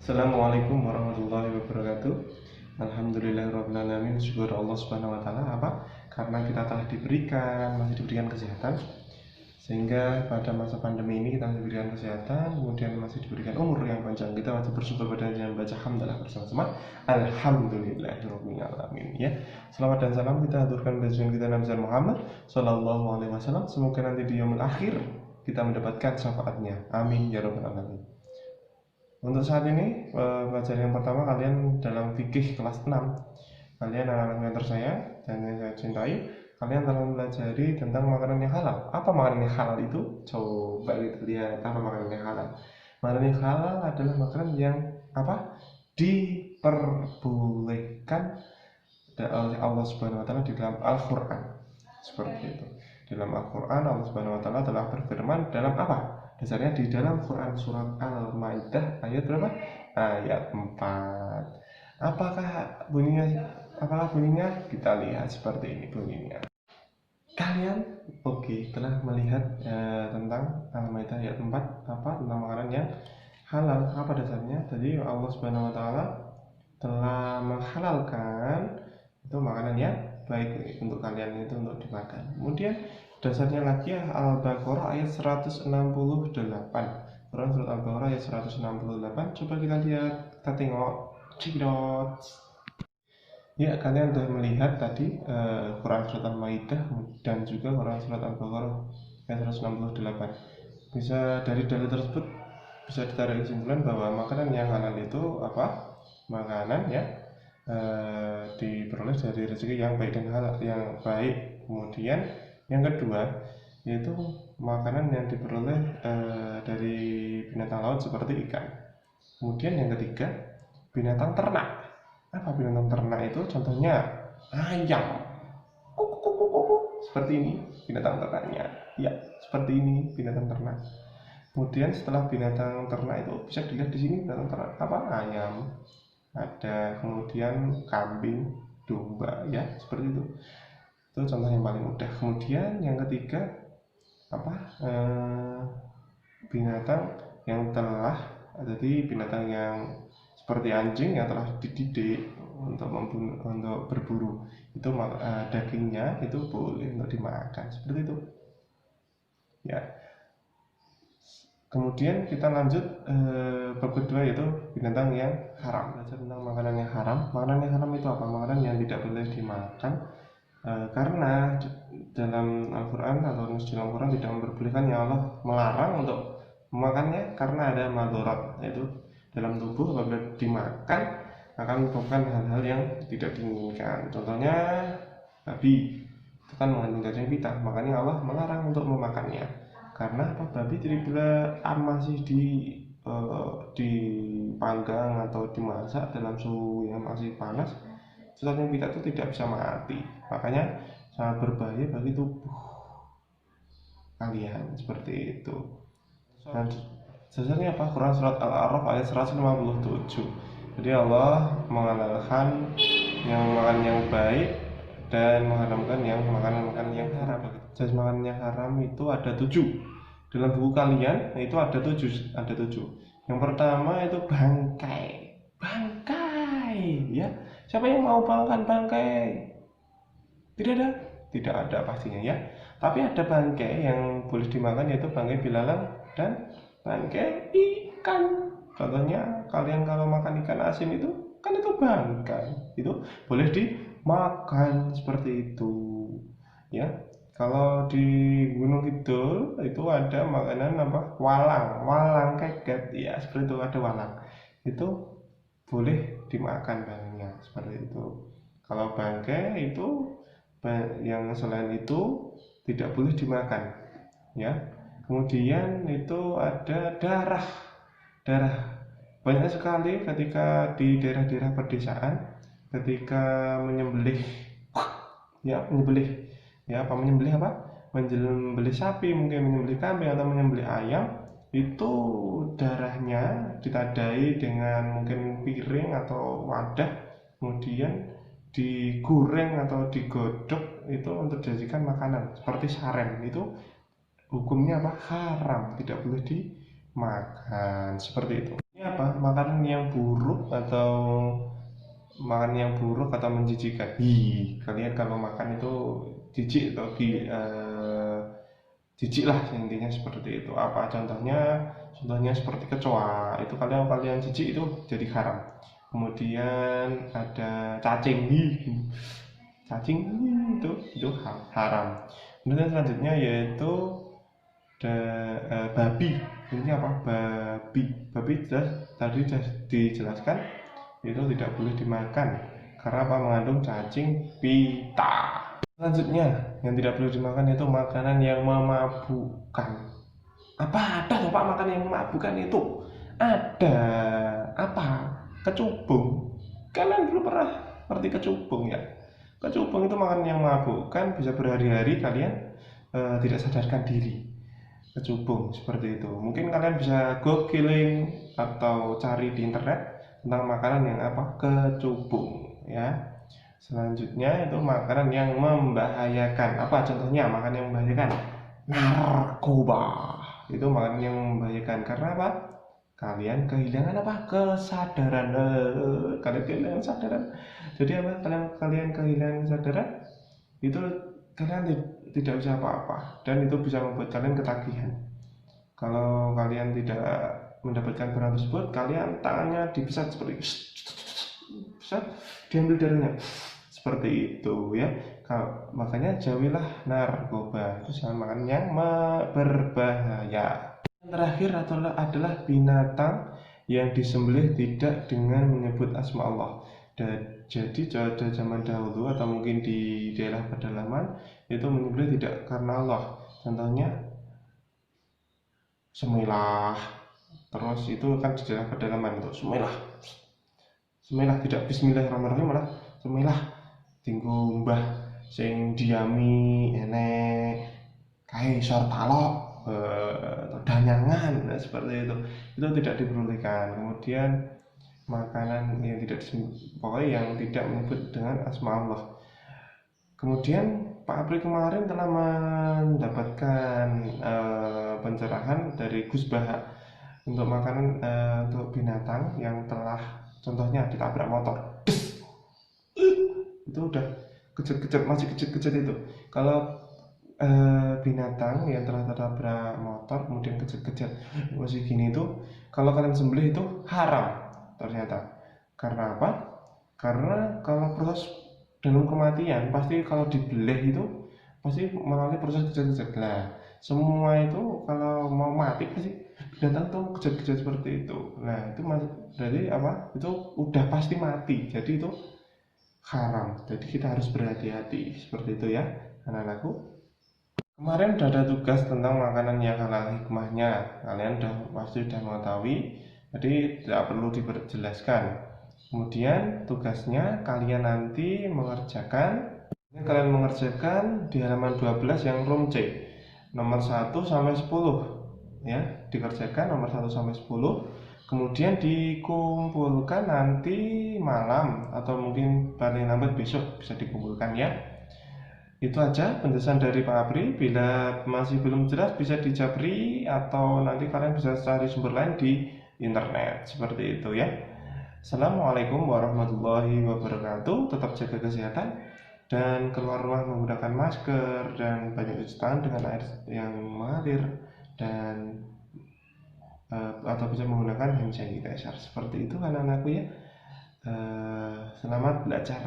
Assalamualaikum warahmatullahi wabarakatuh. Alhamdulillahirabbil alamin. Syukur Allah Subhanahu wa taala karena kita telah masih diberikan kesehatan, sehingga pada masa pandemi ini kita masih diberikan kesehatan, kemudian masih diberikan umur yang panjang. Kita wajib bersyukur pada dan baca hamdalah bersama-sama. Alhamdulillahirabbil alamin ya. Selawat dan salam kita aturkan pada kita Nabi Muhammad sallallahu alaihi wasallam. Semoga nanti di yaumul akhir kita mendapatkan syafaatnya. Amin ya rabbal alamin. Untuk saat ini, pelajaran yang pertama kalian dalam fikih kelas 6. Kalian anak-anak yang tersayang dan yang saya cintai, kalian telah mempelajari tentang makanan yang halal. Apa makanan yang halal itu? Coba kita lihat apa makanan yang halal. Makanan yang halal adalah makanan yang diperbolehkan oleh Allah Subhanahu wa taala di dalam Al-Qur'an. Seperti itu. Dalam Al-Qur'an Allah Subhanahu wa taala telah berfirman dalam apa? Dasarnya di dalam Quran surat Al-Maidah ayat berapa? Ayat 4. Apakah bunyinya? Kita lihat seperti ini bunyinya. Kalian telah melihat tentang Al-Maidah ayat 4 tentang makanan yang halal. Apa dasarnya? Jadi Allah Subhanahu wa taala telah menghalalkan itu makanan yang baik untuk kalian, itu untuk dimakan. Kemudian dasarnya lagi Al-Baqarah ayat 168. Quran surat Al-Baqarah ayat 168. Coba kita lihat, kita tengok. Cekidot. Ya, kalian sudah melihat tadi Quran surat Al-Maidah dan juga Quran surat Al-Baqarah ayat 168. Bisa dari dalil tersebut bisa ditarik kesimpulan bahwa makanan yang halal itu apa? Makanan yang diperoleh dari rezeki yang baik dan halal, yang baik. Kemudian yang kedua yaitu makanan yang diperoleh dari binatang laut seperti ikan. Kemudian yang ketiga binatang ternak. Apa binatang ternak itu? Contohnya ayam. Seperti ini binatang ternaknya. Ya, seperti ini binatang ternak. Kemudian setelah binatang ternak itu bisa dilihat di sini binatang ternak apa? Ayam. Ada kemudian kambing, domba, ya seperti itu. Itu contoh yang paling mudah. Kemudian yang ketiga binatang yang telah, jadi binatang yang seperti anjing yang telah dididik untuk berburu, itu dagingnya itu boleh untuk dimakan, seperti itu ya. Kemudian kita lanjut bab kedua yaitu binatang yang haram. Belajar tentang makanan yang haram. Makanan yang haram itu apa? Makanan yang tidak boleh dimakan karena dalam Al-Quran atau dalam Al-Quran tidak memperbolehkan, ya Allah melarang untuk memakannya karena ada madharat, yaitu dalam tubuh apabila dimakan akan menyebabkan hal-hal yang tidak diinginkan. Contohnya babi itu kan mengandung cacing pita, makanya Allah melarang untuk memakannya. Karena babi bila masih dipanggang atau dimasak dalam suhu yang masih panas, cacing pita itu tidak bisa mati, makanya sangat berbahaya bagi tubuh kalian, seperti itu. Dan dasarnya apa? Quran surat Al-A'raf ayat 157. Jadi Allah menghalalkan yang makan yang baik dan mengharamkan yang makanan yang haram. Jenis makanan yang haram itu ada 7. Dalam buku kalian itu ada 7. Yang pertama itu bangkai, ya. Siapa yang mau makan bangkai? Tidak ada pastinya ya. Tapi ada bangkai yang boleh dimakan, yaitu bangkai belalang dan bangkai ikan. Contohnya kalian kalau makan ikan asin itu kan itu bangkai, itu boleh dimakan, seperti itu ya. Kalau di Gunung Kidul itu ada makanan walang keket, ya seperti itu, ada walang, itu boleh dimakan banyak, seperti itu. Kalau bangkai itu yang selain itu tidak boleh dimakan ya. Kemudian itu ada darah. Banyak sekali ketika di daerah-daerah pedesaan, ketika menyembelih sapi, mungkin menyembelih kambing atau menyembelih ayam, itu darahnya ditadai dengan mungkin piring atau wadah, kemudian digoreng atau digodok itu untuk dijadikan makanan seperti sarem. Itu hukumnya haram, tidak boleh dimakan, seperti itu. apa, makanan yang buruk atau menjijikan. Kalian kalau makan itu jijik atau jijik lah, intinya seperti itu. Apa contohnya? Contohnya seperti kecoa, itu kalian jijik itu jadi haram. Kemudian ada cacing, cacing itu haram. Kemudian selanjutnya yaitu babi. Ini apa? Babi jelas tadi sudah dijelaskan itu tidak boleh dimakan karena apa, mengandung cacing pita. Selanjutnya yang tidak boleh dimakan itu makanan yang memabukkan. Apa ada toh Pak makanan yang memabukkan itu? Ada. Apa? Kecubung. Kalian belum pernah ngerti kecubung ya? Kecubung itu makanan yang memabukkan, bisa berhari-hari kalian tidak sadarkan diri. Kecubung seperti itu. Mungkin kalian bisa googling atau cari di internet tentang makanan yang apa, kecubung ya. Selanjutnya itu makanan yang membahayakan. Apa contohnya makanan yang membahayakan? Narkoba. Itu makanan yang membahayakan karena apa? Kalian kehilangan apa? Kesadaran. Kalian kehilangan kesadaran. Jadi apa? Kalian kehilangan kesadaran itu kalian tidak bisa apa-apa dan itu bisa membuat kalian ketagihan. Kalau kalian tidak mendapatkan barang tersebut, kalian tangannya dipeset seperti bisa diambil darahnya seperti itu ya. Makanya jauhilah narkoba, itu sama makan yang berbahaya. Yang terakhir adalah binatang yang disembelih tidak dengan menyebut asma Allah. Jadi pada zaman dahulu atau mungkin di daerah pedalaman itu menyembelih tidak karena Allah. Contohnya semilah, terus itu kan di daerah pedalaman itu semilah tidak bismillahirrahmanirrahim, malah semilah tinggu mbah sing diami enek kaisar talok danyangan, nah, seperti itu tidak diperbolehkan. Kemudian makanan yang tidak pokoknya yang tidak menyebut dengan asma Allah. Kemudian Pak Apri kemarin telah mendapatkan pencerahan dari Gus Baha untuk makanan untuk binatang yang telah contohnya ditabrak motor. Itu udah kejut-kejut, masih kejut-kejut itu. Kalau binatang yang telah tertabrak motor kemudian kejut-kejut masih gini itu, kalau kalian sembelih itu haram ternyata. Karena apa? Karena kalau proses dalam kematian pasti kalau dibelah itu pasti melalui proses kejut-kejut lah. Semua itu kalau mau mati pasti binatang tuh kejut-kejut seperti itu. Nah itu jadi apa? Itu udah pasti mati. Jadi itu haram. Jadi kita harus berhati-hati seperti itu ya, anak-anakku. Kemarin udah ada tugas tentang makanan yang halal hikmahnya. Kalian pasti sudah mengetahui, jadi tidak perlu diperjelaskan. Kemudian tugasnya kalian nanti mengerjakan di halaman 12 yang room C nomor 1 sampai 10 ya, dikerjakan nomor 1 sampai 10. Kemudian dikumpulkan nanti malam atau mungkin paling lambat besok bisa dikumpulkan ya. Itu aja penjelasan dari Pak Apri. Bila masih belum jelas bisa dijabri atau nanti kalian bisa cari sumber lain di internet. Seperti itu ya. Assalamualaikum warahmatullahi wabarakatuh. Tetap jaga kesehatan dan keluar rumah menggunakan masker dan banyak cuci tangan dengan air yang mengalir dan atau bisa menggunakan hand sanitizer. Seperti itu anak-anakku ya. Selamat belajar.